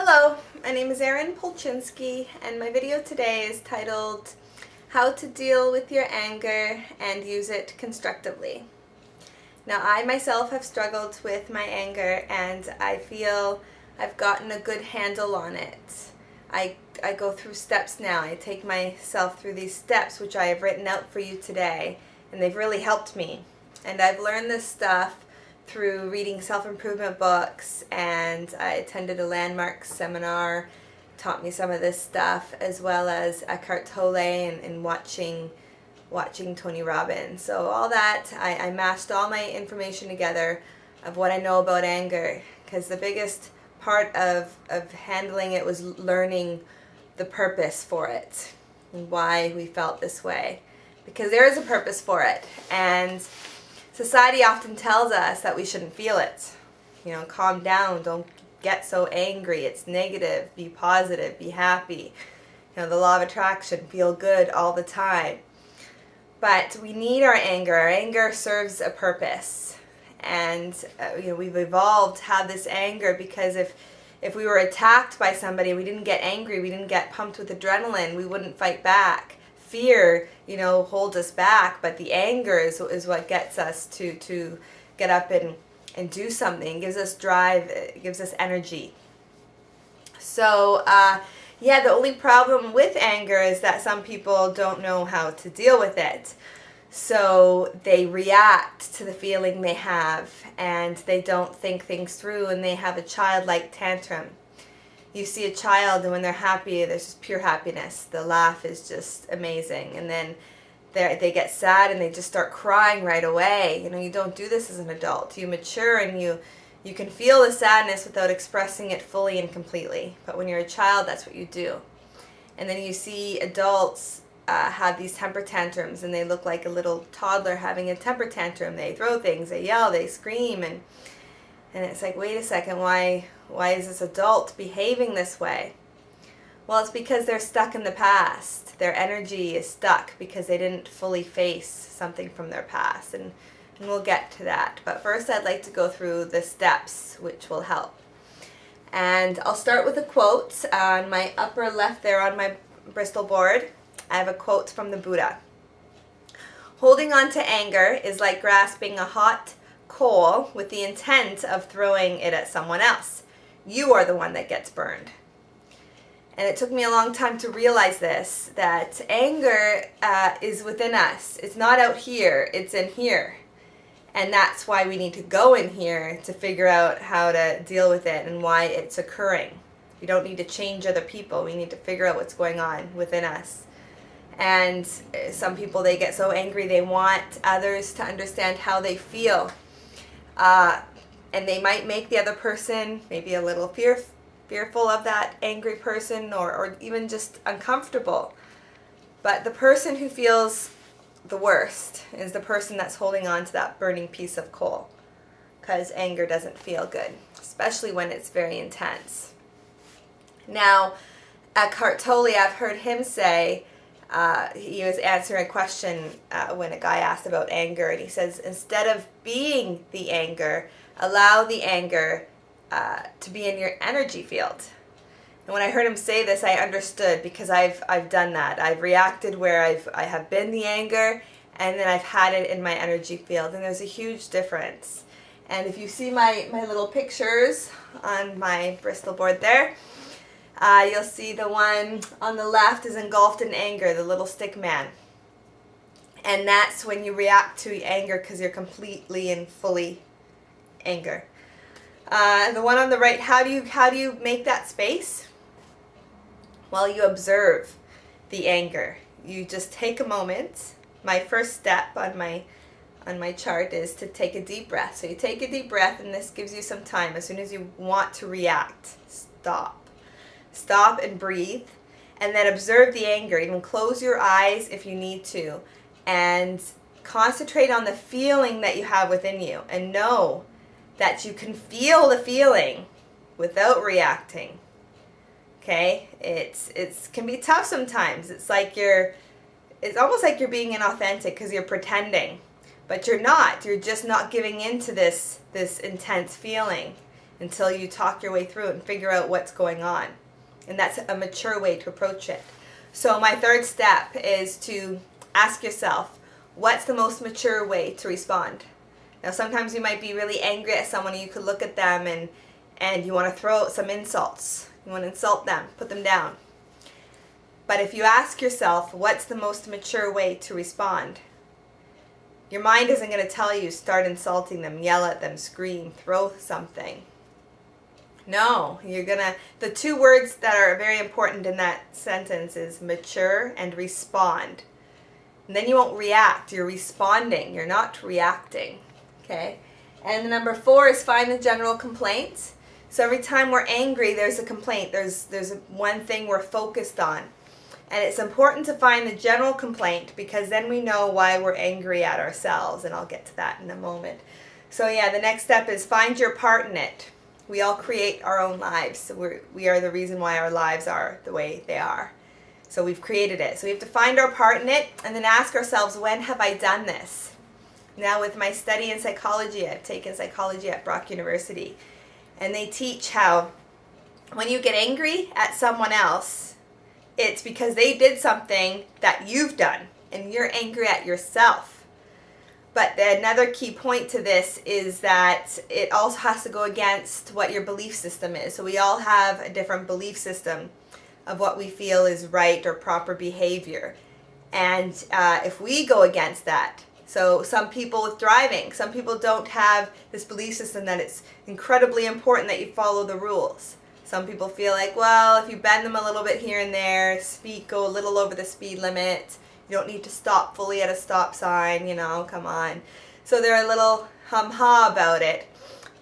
Hello, my name is Erin Polchinski, and my video today is titled How to Deal with Your Anger and Use It Constructively. Now, I myself have struggled with my anger, and I feel I've gotten a good handle on it. I go through steps now. I take myself through these steps, which I have written out for you today, and they've really helped me. And I've learned this stuff through reading self-improvement books, and I attended a landmark seminar, taught me some of this stuff, as well as Eckhart Tolle and watching Tony Robbins. So all that, I mashed all my information together of what I know about anger, because the biggest part of handling it was learning the purpose for it and why we felt this way, because there is a purpose for it. And society often tells us that we shouldn't feel it. You know, calm down, don't get so angry, it's negative, be positive, be happy. You know, the law of attraction, feel good all the time. But we need our anger. Our anger serves a purpose. And we've evolved to have this anger because if we were attacked by somebody, we didn't get angry, we didn't get pumped with adrenaline, we wouldn't fight back. Fear, holds us back, but the anger is what gets us to get up and do something. It gives us drive, it gives us energy. So, the only problem with anger is that some people don't know how to deal with it. So they react to the feeling they have, and they don't think things through, and they have a childlike tantrum. You see a child, and when they're happy, there's just pure happiness. The laugh is just amazing. And then they get sad, and they just start crying right away. You don't do this as an adult. You mature, and you can feel the sadness without expressing it fully and completely. But when you're a child, that's what you do. And then you see adults have these temper tantrums, and they look like a little toddler having a temper tantrum. They throw things, they yell, they scream, and it's like, wait a second, why is this adult behaving this way? Well, it's because they're stuck in the past. Their energy is stuck because they didn't fully face something from their past, and we'll get to that. But first, I'd like to go through the steps, which will help. And I'll start with a quote. On my upper left there on my Bristol board, I have a quote from the Buddha. Holding on to anger is like grasping a hot coal with the intent of throwing it at someone else. You are the one that gets burned. And it took me a long time to realize this, that anger is within us. It's not out here, it's in here. And that's why we need to go in here to figure out how to deal with it and why it's occurring. We don't need to change other people, we need to figure out what's going on within us. And some people, they get so angry, they want others to understand how they feel. And they might make the other person maybe a little fearful of that angry person, or even just uncomfortable. But the person who feels the worst is the person that's holding on to that burning piece of coal, because anger doesn't feel good, especially when it's very intense. Now, Eckhart Tolle, I've heard him say, he was answering a question when a guy asked about anger, and he says, instead of being the anger, allow the anger to be in your energy field. And when I heard him say this, I understood, because I've done that. I've reacted where I have been the anger, and then I've had it in my energy field, and there's a huge difference. And if you see my little pictures on my Bristol board there, you'll see the one on the left is engulfed in anger, the little stick man. And that's when you react to anger because you're completely and fully anger. The one on the right, how do you make that space? Well, you observe the anger. You just take a moment. My first step on my chart is to take a deep breath. So you take a deep breath, and this gives you some time. As soon as you want to react, stop. Stop and breathe, and then observe the anger. Even close your eyes if you need to, and concentrate on the feeling that you have within you, and know that you can feel the feeling without reacting. Okay? It can be tough sometimes. It's almost like you're being inauthentic because you're pretending, but you're not. You're just not giving in to this intense feeling. until you talk your way through it and figure out what's going on. And that's a mature way to approach it. So my third step is to ask yourself, what's the most mature way to respond? Now sometimes you might be really angry at someone and you could look at them and you want to throw out some insults. You want to insult them, put them down. But if you ask yourself, what's the most mature way to respond? Your mind isn't going to tell you start insulting them, yell at them, scream, throw something. No, the two words that are very important in that sentence is mature and respond. And then you won't react, you're responding, you're not reacting. Okay? And number 4 is find the general complaint. So every time we're angry, there's a complaint. There's one thing we're focused on. And it's important to find the general complaint because then we know why we're angry at ourselves. And I'll get to that in a moment. So yeah, the next step is find your part in it. We all create our own lives. So we are the reason why our lives are the way they are. So we've created it. So we have to find our part in it and then ask ourselves, when have I done this? Now with my study in psychology, I've taken psychology at Brock University. And they teach how when you get angry at someone else, it's because they did something that you've done and you're angry at yourself. But another key point to this is that it also has to go against what your belief system is. So we all have a different belief system of what we feel is right or proper behavior. And if we go against that, so some people with driving, some people don't have this belief system that it's incredibly important that you follow the rules. Some people feel like, well, if you bend them a little bit here and there, go a little over the speed limit, you don't need to stop fully at a stop sign, come on. So they're a little hum-ha about it.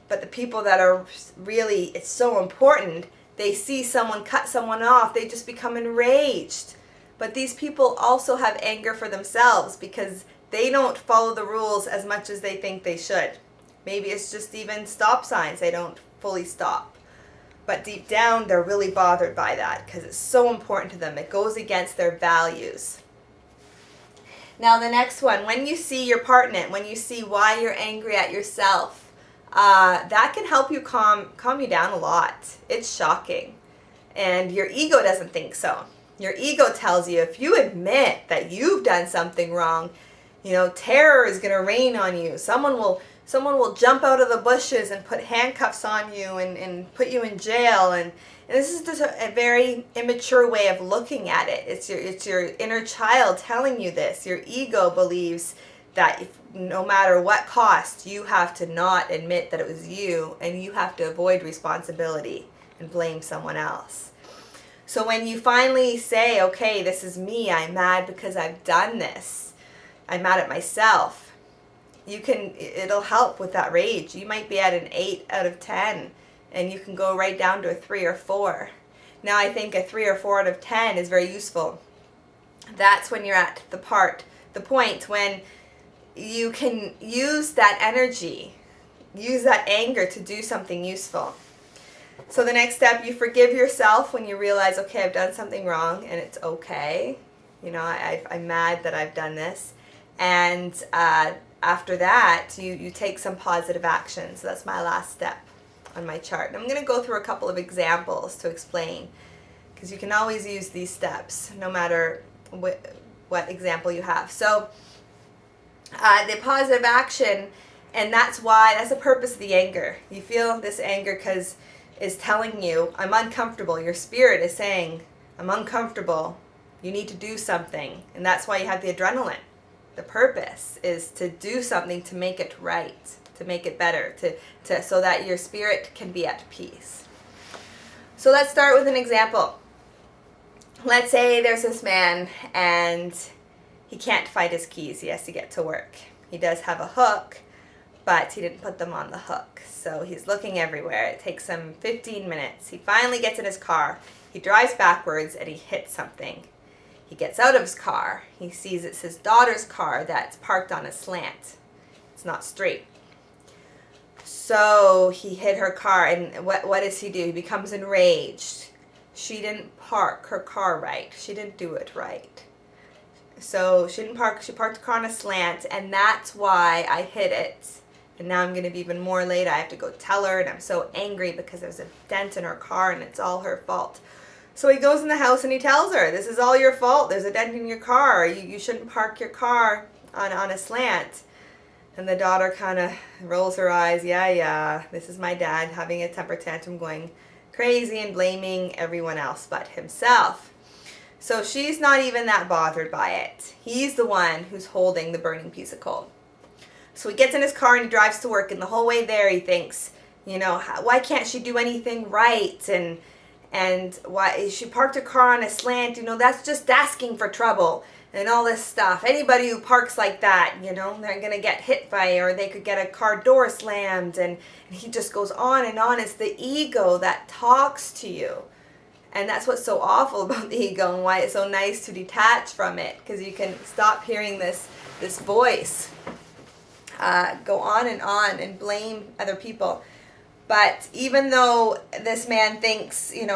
But the people that are really, it's so important, they see someone cut someone off, they just become enraged. But these people also have anger for themselves because they don't follow the rules as much as they think they should. Maybe it's just even stop signs, they don't fully stop. But deep down, they're really bothered by that because it's so important to them. It goes against their values. Now the next one, when you see your part in it, when you see why you're angry at yourself, that can help you calm you down a lot. It's shocking. And your ego doesn't think so. Your ego tells you if you admit that you've done something wrong, terror is going to rain on you. Someone will jump out of the bushes and put handcuffs on you and put you in jail. And this is just a very immature way of looking at it. It's your inner child telling you this. Your ego believes that no matter what cost, you have to not admit that it was you, and you have to avoid responsibility and blame someone else. So when you finally say, okay, this is me, I'm mad because I've done this, I'm mad at myself, it'll help with that rage. You might be at an 8 out of 10 and you can go right down to a 3 or 4. Now I think a 3 or 4 out of 10 is very useful. That's when you're at the point when you can use that energy, use that anger to do something useful. So the next step, you forgive yourself when you realize, okay, I've done something wrong and it's okay. I'm mad that I've done this. And after that, you take some positive action. So that's my last step on my chart. And I'm going to go through a couple of examples to explain, because you can always use these steps no matter what example you have. So the positive action, and that's the purpose of the anger. You feel this anger because it's telling you, I'm uncomfortable. Your spirit is saying, I'm uncomfortable. You need to do something. And that's why you have the adrenaline. The purpose is to do something to make it right, to make it better, so that your spirit can be at peace. So let's start with an example. Let's say there's this man and he can't find his keys. He has to get to work. He does have a hook, but he didn't put them on the hook. So he's looking everywhere. It takes him 15 minutes. He finally gets in his car. He drives backwards and he hits something. He gets out of his car. He sees it's his daughter's car that's parked on a slant. It's not straight. So he hit her car, and what does he do? He becomes enraged. She didn't park her car right. She didn't do it right. So she parked the car on a slant, and that's why I hit it. And now I'm going to be even more late. I have to go tell her, and I'm so angry because there's a dent in her car and it's all her fault. So he goes in the house and he tells her, this is all your fault. There's a dent in your car. You shouldn't park your car on a slant. And the daughter kind of rolls her eyes. Yeah, this is my dad having a temper tantrum, going crazy and blaming everyone else but himself. So she's not even that bothered by it. He's the one who's holding the burning piece of coal. So he gets in his car and he drives to work, and the whole way there he thinks, why can't she do anything right? And why she parked her car on a slant, that's just asking for trouble and all this stuff. Anybody who parks like that, they're going to get hit by, or they could get a car door slammed. And he just goes on and on. It's the ego that talks to you. And that's what's so awful about the ego, and why it's so nice to detach from it, because you can stop hearing this voice go on and blame other people. But even though this man thinks, you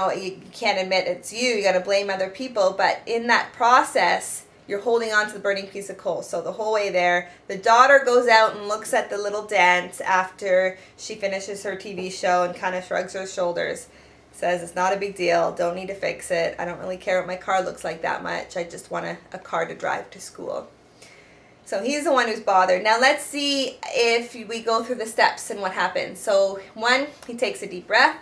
can't admit it's you got to blame other people, but in that process, you're holding on to the burning piece of coal. So the whole way there, the daughter goes out and looks at the little dent after she finishes her TV show and kind of shrugs her shoulders, says it's not a big deal, don't need to fix it, I don't really care what my car looks like that much, I just want a car to drive to school. So he's the one who's bothered. Now let's see if we go through the steps and what happens. So 1, he takes a deep breath.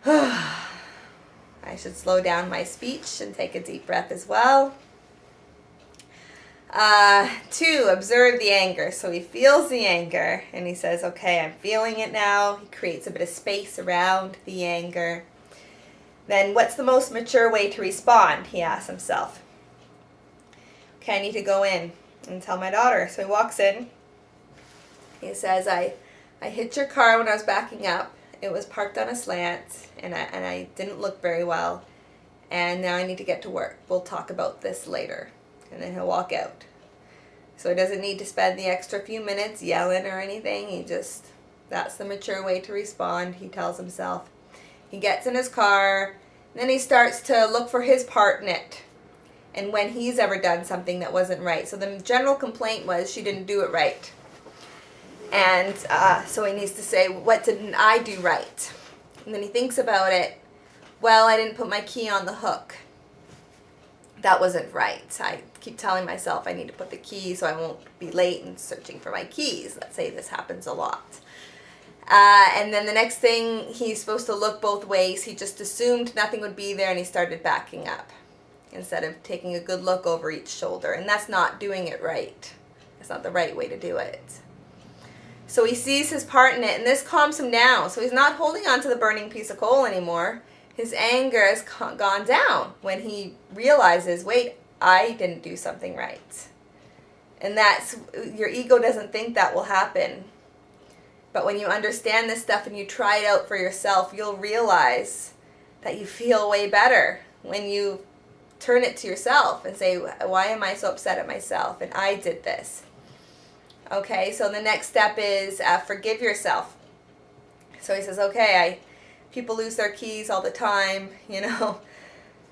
I should slow down my speech and take a deep breath as well. 2, observe the anger. So he feels the anger and he says, okay, I'm feeling it now. He creates a bit of space around the anger. Then what's the most mature way to respond? He asks himself. Okay, I need to go in and tell my daughter. So he walks in. He says, I hit your car when I was backing up. It was parked on a slant, and I didn't look very well. And now I need to get to work. We'll talk about this later. And then he'll walk out. So he doesn't need to spend the extra few minutes yelling or anything. That's the mature way to respond, he tells himself. He gets in his car, and then he starts to look for his part in it, and when he's ever done something that wasn't right. So the general complaint was she didn't do it right. And so he needs to say, what didn't I do right? And then he thinks about it. Well, I didn't put my key on the hook. That wasn't right. I keep telling myself I need to put the key so I won't be late and searching for my keys. Let's say this happens a lot. And then the next thing, he's supposed to look both ways. He just assumed nothing would be there, and he started backing up instead of taking a good look over each shoulder. And that's not doing it right. That's not the right way to do it. So he sees his part in it, and this calms him down. So he's not holding on to the burning piece of coal anymore. His anger has gone down when he realizes, wait, I didn't do something right. And your ego doesn't think that will happen. But when you understand this stuff and you try it out for yourself, you'll realize that you feel way better when you turn it to yourself and say, why am I so upset at myself? And I did this. Okay, so the next step is forgive yourself. So he says, okay, people lose their keys all the time,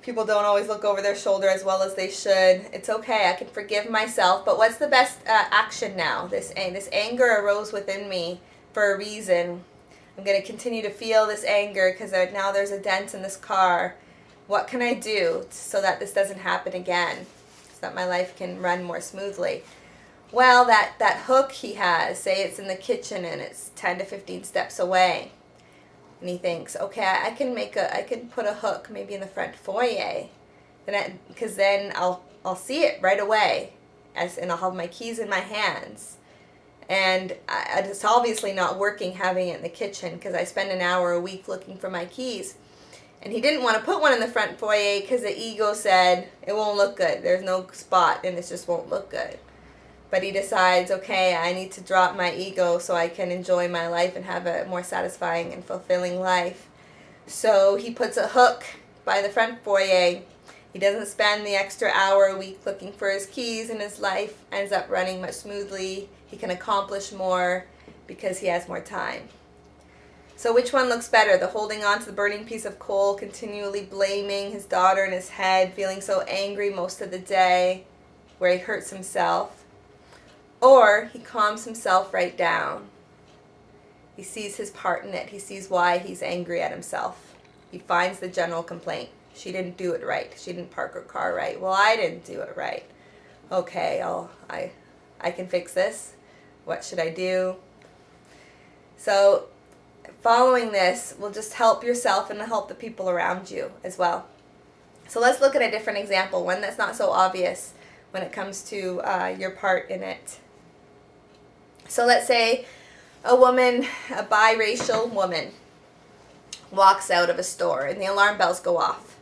People don't always look over their shoulder as well as they should. It's okay, I can forgive myself. But what's the best action now? This anger arose within me for a reason. I'm going to continue to feel this anger because now there's a dent in this car. What can I do so that this doesn't happen again? So that my life can run more smoothly? Well, that hook he has, say it's in the kitchen and it's 10 to 15 steps away. And he thinks, okay, I can put a hook maybe in the front foyer, because then I'll see it right away, and I'll have my keys in my hands. And it's obviously not working having it in the kitchen, because I spend an hour a week looking for my keys. And he didn't want to put one in the front foyer because the ego said it won't look good. There's no spot, and it just won't look good. But he decides, okay, I need to drop my ego so I can enjoy my life and have a more satisfying and fulfilling life. So he puts a hook by the front foyer. He doesn't spend the extra hour a week looking for his keys, and his life ends up running much smoothly. He can accomplish more because he has more time. So which one looks better? The holding on to the burning piece of coal, continually blaming his daughter in his head, feeling so angry most of the day, where he hurts himself? Or he calms himself right down. He sees his part in it. He sees why he's angry at himself. He finds the general complaint. She didn't do it right. She didn't park her car right. Well, I didn't do it right. Okay, I can fix this. What should I do? So following this will just help yourself and help the people around you as well. So let's look at a different example, one that's not so obvious when it comes to your part in it. So let's say a woman, a biracial woman, walks out of a store and the alarm bells go off.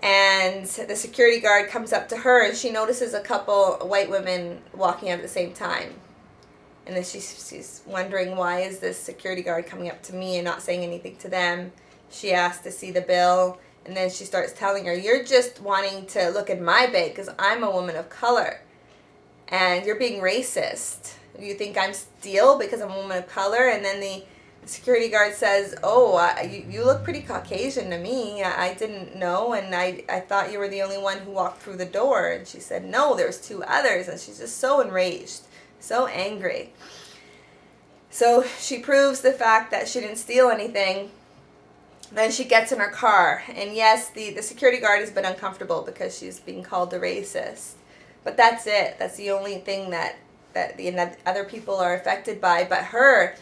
And the security guard comes up to her and she notices a couple white women walking out at the same time. And then she's wondering, why is this security guard coming up to me and not saying anything to them? She asks to see the bill, and then she starts telling her, you're just wanting to look at my bag because I'm a woman of color. And you're being racist. You think I'm steal because I'm a woman of color? And then the security guard says, you look pretty Caucasian to me. I didn't know, and I thought you were the only one who walked through the door. And she said, no, there's two others. And she's just so enraged, so angry. So she proves the fact that she didn't steal anything. Then she gets in her car. And yes, the security guard has been uncomfortable because she's being called a racist. But that's it. That's the only thing that the other people are affected by. But her,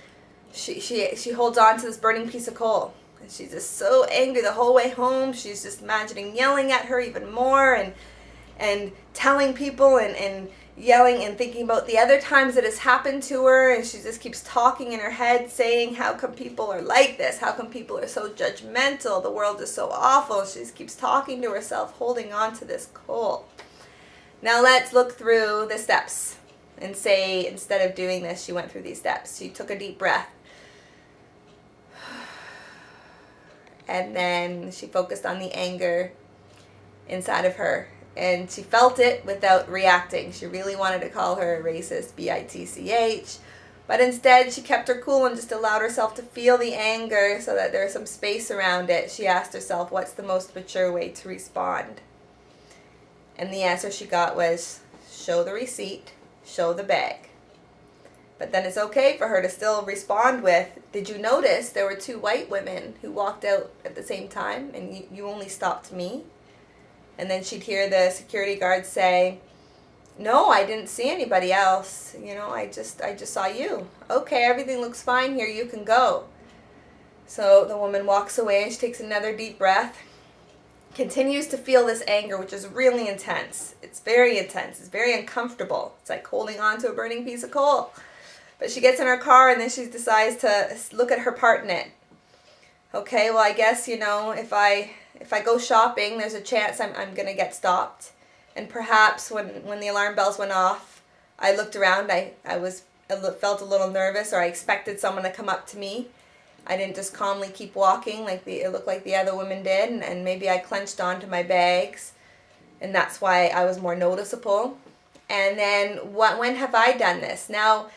she holds on to this burning piece of coal. And she's just so angry the whole way home. She's just imagining yelling at her even more and telling people and yelling and thinking about the other times it has happened to her, and she just keeps talking in her head saying, how come people are like this? How come people are so judgmental? The world is so awful. She just keeps talking to herself, holding on to this coal. Now let's look through the steps and say, instead of doing this, she went through these steps. She took a deep breath. And then she focused on the anger inside of her. And she felt it without reacting. She really wanted to call her a racist, B-I-T-C-H. But instead, she kept her cool and just allowed herself to feel the anger so that there's some space around it. She asked herself, what's the most mature way to respond? And the answer she got was, show the receipt, show the bag. But then it's okay for her to still respond with, did you notice there were two white women who walked out at the same time and you only stopped me? And then she'd hear the security guard say, no, I didn't see anybody else. I just saw you. Okay, everything looks fine here. You can go. So the woman walks away and she takes another deep breath, continues to feel this anger, which is really intense. It's very intense. It's very uncomfortable. It's like holding on to a burning piece of coal. But she gets in her car and then she decides to look at her part in it. Okay, well, I guess, if I go shopping, there's a chance I'm going to get stopped. And perhaps when the alarm bells went off, I looked around, I felt a little nervous, or I expected someone to come up to me. I didn't just calmly keep walking like it looked like the other women did, and maybe I clenched onto my bags, and that's why I was more noticeable. And then when have I done this? Now,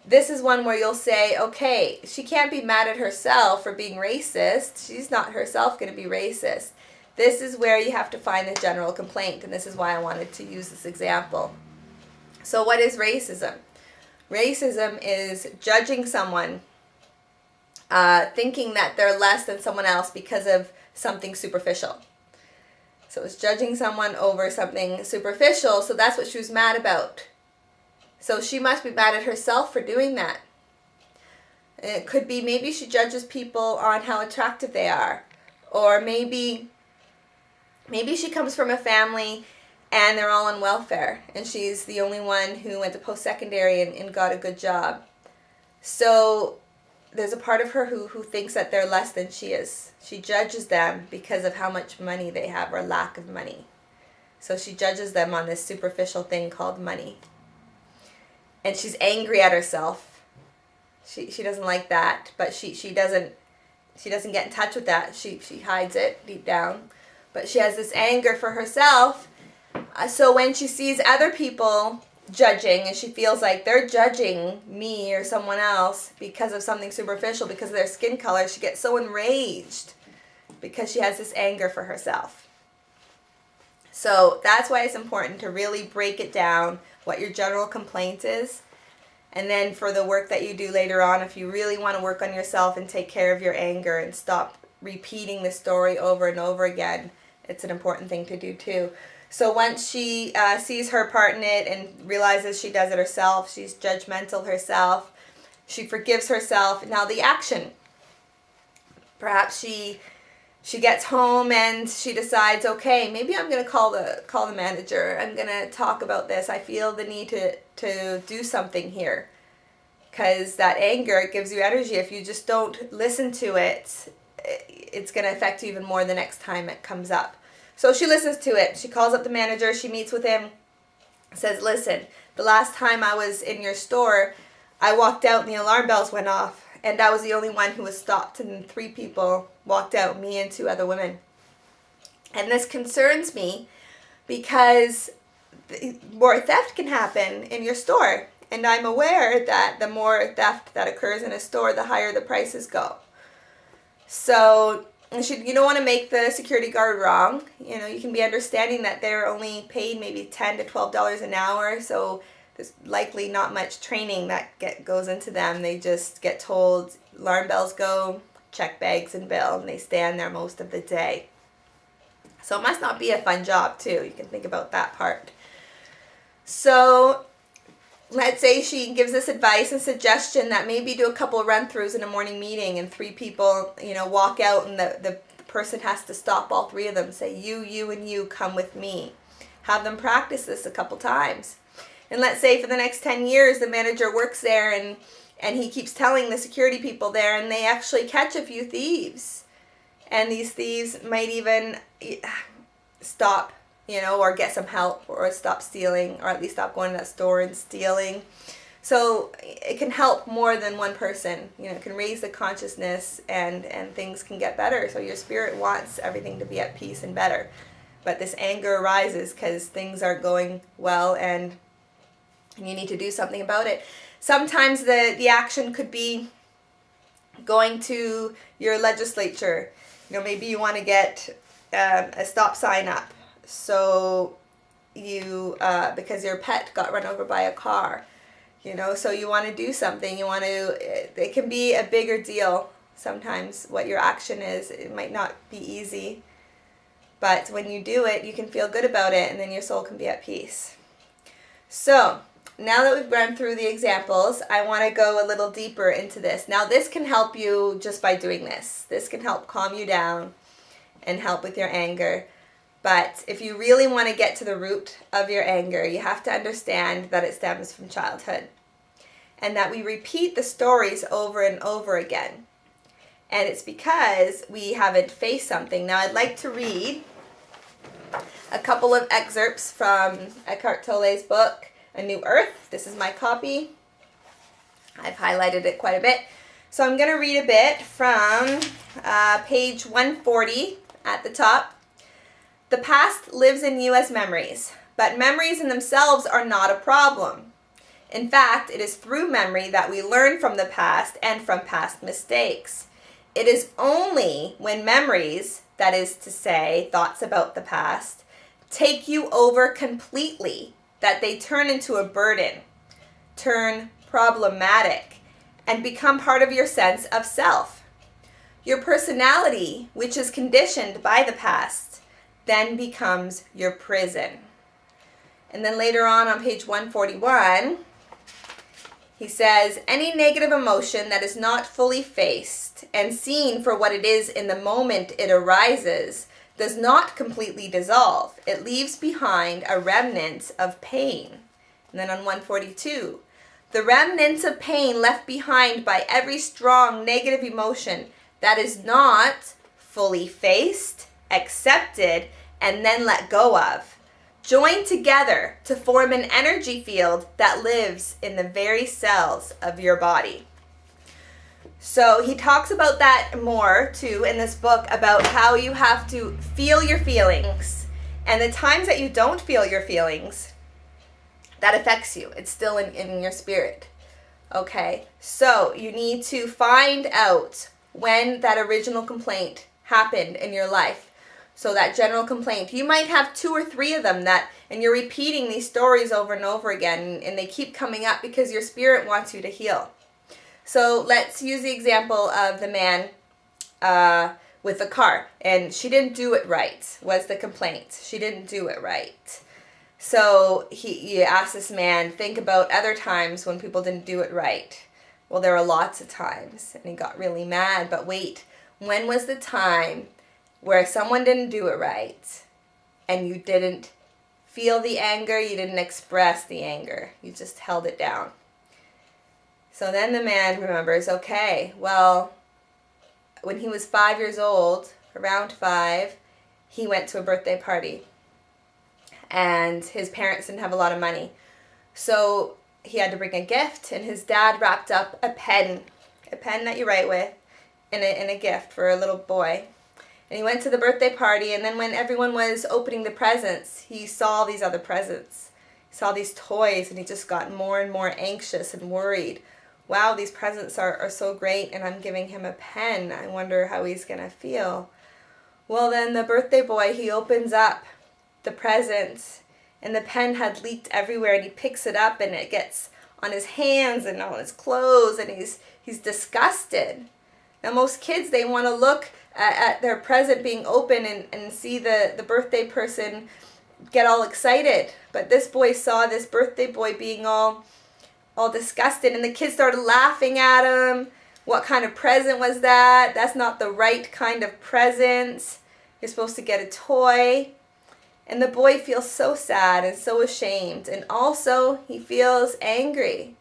this is one where you'll say, okay, she can't be mad at herself for being racist. She's not herself going to be racist. This is where you have to find the general complaint, and this is why I wanted to use this example. So what is racism? Racism is judging someone, thinking that they're less than someone else because of something superficial. So it's judging someone over something superficial, so that's what she was mad about. So she must be mad at herself for doing that. It could be maybe she judges people on how attractive they are. Or maybe she comes from a family and they're all on welfare and she's the only one who went to post-secondary and got a good job. So there's a part of her who thinks that they're less than she is. She judges them because of how much money they have or lack of money. So she judges them on this superficial thing called money. And she's angry at herself. She doesn't like that, but she doesn't get in touch with that. She hides it deep down. But she has this anger for herself. So when she sees other people judging and she feels like they're judging me or someone else because of something superficial, because of their skin color, she gets so enraged because she has this anger for herself. So that's why it's important to really break it down, what your general complaint is. And then for the work that you do later on, if you really want to work on yourself and take care of your anger and stop repeating the story over and over again, it's an important thing to do too. So once she sees her part in it and realizes she does it herself, she's judgmental herself, she forgives herself. Now the action. Perhaps she gets home and she decides, okay, maybe I'm going to call the manager. I'm going to talk about this. I feel the need to do something here. Because that anger, it gives you energy. If you just don't listen to it, it's going to affect you even more the next time it comes up. So she listens to it. She calls up the manager. She meets with him. Says, listen, the last time I was in your store, I walked out and the alarm bells went off. And I was the only one who was stopped. And 3 people walked out, me and 2 other women. And this concerns me because more theft can happen in your store. And I'm aware that the more theft that occurs in a store, the higher the prices go. So you don't want to make the security guard wrong. You know, you can be understanding that they're only paid maybe $10 to $12 an hour. So there's likely not much training that goes into them. They just get told alarm bells go, check bags and bill, and they stand there most of the day. So it must not be a fun job too. You can think about that part. So let's say she gives this advice and suggestion that maybe do a couple of run-throughs in a morning meeting and 3 people, walk out and the person has to stop all 3 of them. Say, you, and you, come with me. Have them practice this a couple times. And let's say for the next 10 years the manager works there and he keeps telling the security people there and they actually catch a few thieves. And these thieves might even stop, or get some help or stop stealing or at least stop going to that store and stealing. So it can help more than one person. It can raise the consciousness and things can get better. So your spirit wants everything to be at peace and better. But this anger arises because things aren't going well and you need to do something about it. Sometimes the action could be going to your legislature. Maybe you want to get a stop sign up. So you, because your pet got run over by a car, so you want to do something. It can be a bigger deal sometimes what your action is. It might not be easy, but when you do it, you can feel good about it and then your soul can be at peace. So now that we've run through the examples, I want to go a little deeper into this. Now this can help you just by doing this. This can help calm you down and help with your anger. But if you really want to get to the root of your anger, you have to understand that it stems from childhood. And that we repeat the stories over and over again. And it's because we haven't faced something. Now I'd like to read a couple of excerpts from Eckhart Tolle's book, A New Earth. This is my copy. I've highlighted it quite a bit. So I'm going to read a bit from page 140 at the top. The past lives in you as memories, but memories in themselves are not a problem. In fact, it is through memory that we learn from the past and from past mistakes. It is only when memories, that is to say, thoughts about the past, take you over completely that they turn into a burden, turn problematic, and become part of your sense of self. Your personality, which is conditioned by the past, then becomes your prison. And then later on page 141, he says, any negative emotion that is not fully faced and seen for what it is in the moment it arises does not completely dissolve. It leaves behind a remnant of pain. And then on 142, the remnants of pain left behind by every strong negative emotion that is not fully faced, accepted, and then let go of, join together to form an energy field that lives in the very cells of your body. So he talks about that more too in this book about how you have to feel your feelings. And the times that you don't feel your feelings, that affects you. It's still in your spirit. Okay, so you need to find out when that original complaint happened in your life. So that general complaint. You might have 2 or 3 of them and you're repeating these stories over and over again, and they keep coming up because your spirit wants you to heal. So let's use the example of the man with the car, and she didn't do it right, was the complaint. She didn't do it right. So he asked this man, think about other times when people didn't do it right. Well, there were lots of times, and he got really mad. But wait, when was the time where someone didn't do it right and you didn't feel the anger, you didn't express the anger, you just held it down? So then the man remembers, okay, well, when he was 5 years old, around 5, he went to a birthday party. And his parents didn't have a lot of money. So he had to bring a gift, and his dad wrapped up a pen that you write with, in a gift for a little boy. And he went to the birthday party, and then when everyone was opening the presents, he saw these other presents. He saw these toys, and he just got more and more anxious and worried. Wow, these presents are so great, and I'm giving him a pen. I wonder how he's going to feel. Well, then the birthday boy, he opens up the present, and the pen had leaked everywhere, and he picks it up, and it gets on his hands and on his clothes, and he's disgusted. Now most kids, they want to look at their present being open and see the birthday person get all excited. But this boy saw this birthday boy being all disgusted, and the kids started laughing at him. What kind of present was that? That's not the right kind of present. You're supposed to get a toy. And the boy feels so sad and so ashamed. And also, he feels angry.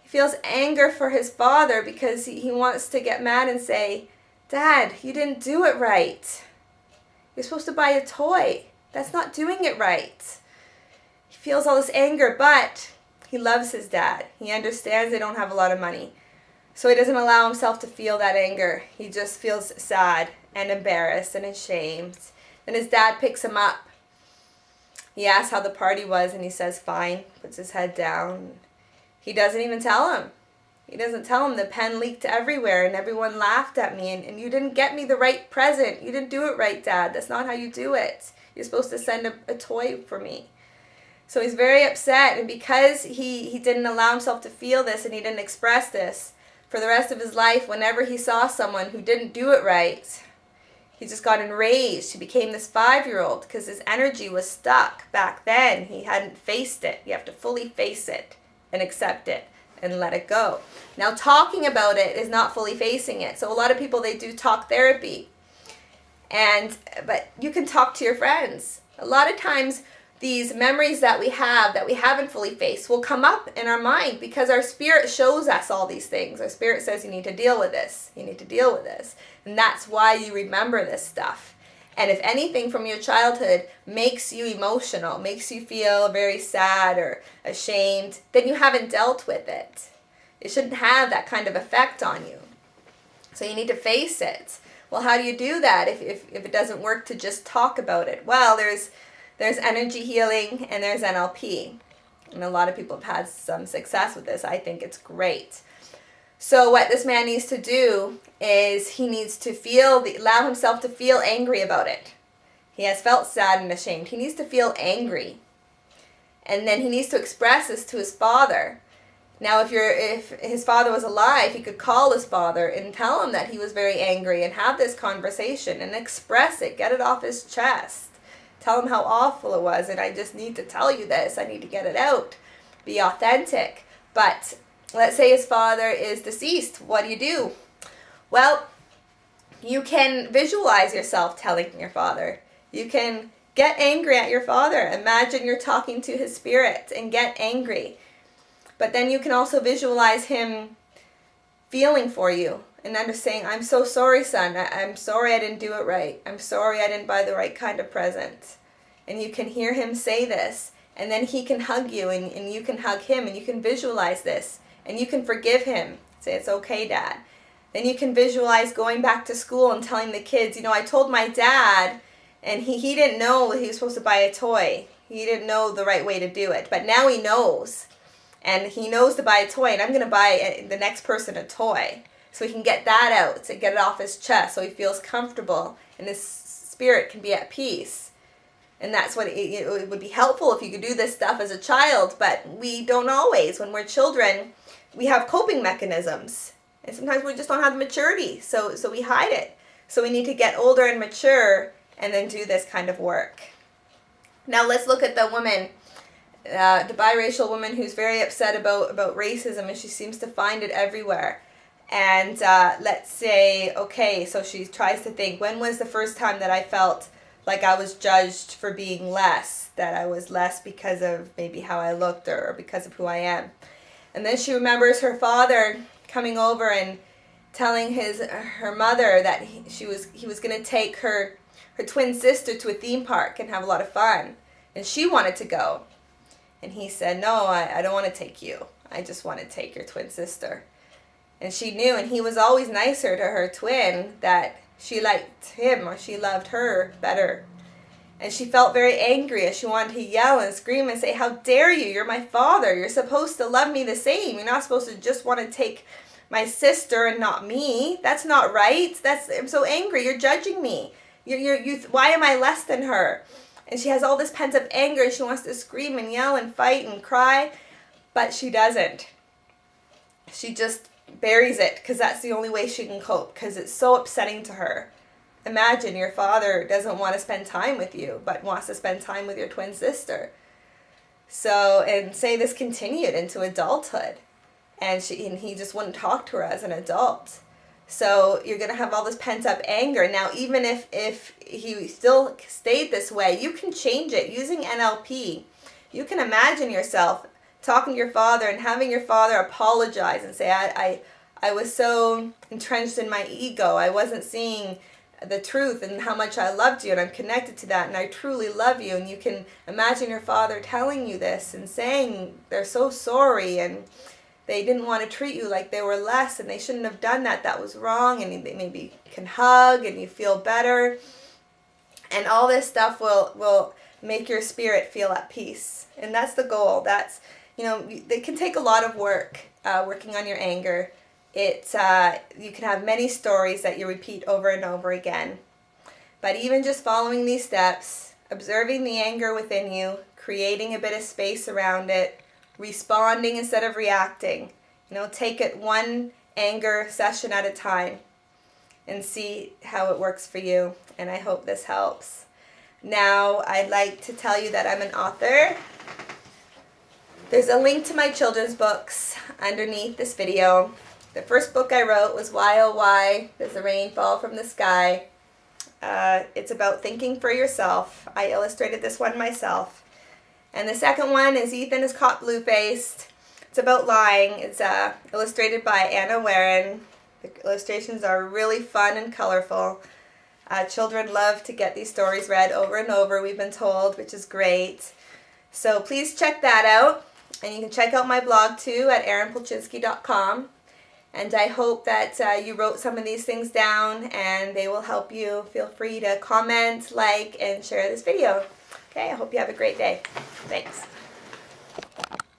He feels anger for his father because he wants to get mad and say, Dad, you didn't do it right. You're supposed to buy a toy. That's not doing it right. He feels all this anger, but he loves his dad. He understands they don't have a lot of money. So he doesn't allow himself to feel that anger. He just feels sad and embarrassed and ashamed. Then his dad picks him up. He asks how the party was, and he says, fine, puts his head down. He doesn't even tell him. He doesn't tell him the pen leaked everywhere, and everyone laughed at me, and you didn't get me the right present. You didn't do it right, Dad. That's not how you do it. You're supposed to send a toy for me. So he's very upset, and because he didn't allow himself to feel this and he didn't express this, for the rest of his life, whenever he saw someone who didn't do it right, he just got enraged. He became this 5-year-old because his energy was stuck back then. He hadn't faced it. You have to fully face it and accept it and let it go. Now, talking about it is not fully facing it. So a lot of people, they do talk therapy. But you can talk to your friends. A lot of times, these memories that we haven't fully faced will come up in our mind because our spirit shows us all these things. Our spirit says you need to deal with this. You need to deal with this. And that's why you remember this stuff. And if anything from your childhood makes you emotional, makes you feel very sad or ashamed, then you haven't dealt with it. It shouldn't have that kind of effect on you. So you need to face it. Well, how do you do that if it doesn't work to just talk about it? Well, there's energy healing and there's NLP. And a lot of people have had some success with this. I think it's great. So what this man needs to do is he needs to allow himself to feel angry about it. He has felt sad and ashamed. He needs to feel angry. And then he needs to express this to his father. Now, if his father was alive, he could call his father and tell him that he was very angry and have this conversation and express it, get it off his chest. Tell him how awful it was, and I just need to tell you this. I need to get it out. Be authentic. But let's say his father is deceased. What do? Well, you can visualize yourself telling your father. You can get angry at your father. Imagine you're talking to his spirit and get angry. But then you can also visualize him feeling for you and saying, I'm so sorry, son. I'm sorry I didn't do it right. I'm sorry I didn't buy the right kind of present. And you can hear him say this. And then he can hug you and you can hug him and you can visualize this. And you can forgive him. Say, it's okay, Dad. Then you can visualize going back to school and telling the kids, I told my dad and he didn't know he was supposed to buy a toy. He didn't know the right way to do it. But now he knows. And he knows to buy a toy. And I'm going to buy the next person a toy. So he can get that out, to get it off his chest so he feels comfortable. And his spirit can be at peace. And that's what it would be helpful if you could do this stuff as a child, but we don't always. When we're children, we have coping mechanisms. And sometimes we just don't have the maturity, so we hide it. So we need to get older and mature and then do this kind of work. Now let's look at the woman, the biracial woman who's very upset about racism, and she seems to find it everywhere. And let's say, okay, so she tries to think, when was the first time that I felt like I was judged for being less, that I was less because of maybe how I looked or because of who I am. And then she remembers her father coming over and telling her mother that he was going to take her twin sister to a theme park and have a lot of fun. And she wanted to go. And he said, no, I don't want to take you. I just want to take your twin sister. And she knew, and he was always nicer to her twin, that she liked him or she loved her better. And she felt very angry as she wanted to yell and scream and say, how dare you? You're my father. You're supposed to love me the same. You're not supposed to just want to take my sister and not me. That's not right. I'm so angry. You're judging me. Why am I less than her? And she has all this pent-up anger. She wants to scream and yell and fight and cry, but she doesn't. She just buries it because that's the only way she can cope, because it's so upsetting to her. Imagine your father doesn't want to spend time with you, but wants to spend time with your twin sister. So, and say this continued into adulthood, and he just wouldn't talk to her as an adult. So you're going to have all this pent-up anger. Now, even if he still stayed this way, you can change it using NLP. You can imagine yourself talking to your father and having your father apologize and say, I was so entrenched in my ego. I wasn't seeing the truth and how much I loved you, and I'm connected to that, and I truly love you. And you can imagine your father telling you this and saying they're so sorry and they didn't want to treat you like they were less and they shouldn't have done that. That was wrong. And they maybe can hug and you feel better. And all this stuff will make your spirit feel at peace. And that's the goal. That's, it can take a lot of work, working on your anger. You can have many stories that you repeat over and over again. But even just following these steps, observing the anger within you, creating a bit of space around it, responding instead of reacting. Take it one anger session at a time and see how it works for you. And I hope this helps. Now, I'd like to tell you that I'm an author. There's a link to my children's books underneath this video. The first book I wrote was Why Oh Why Does the Rain Fall from the Sky? It's about thinking for yourself. I illustrated this one myself. And the second one is Ethan is Caught Blue-Faced. It's about lying. It's illustrated by Anna Warren. The illustrations are really fun and colorful. Children love to get these stories read over and over, we've been told, which is great. So please check that out. And you can check out my blog too at erinpolchinski.com. And I hope that you wrote some of these things down and they will help you. Feel free to comment, like, and share this video. Okay, I hope you have a great day. Thanks.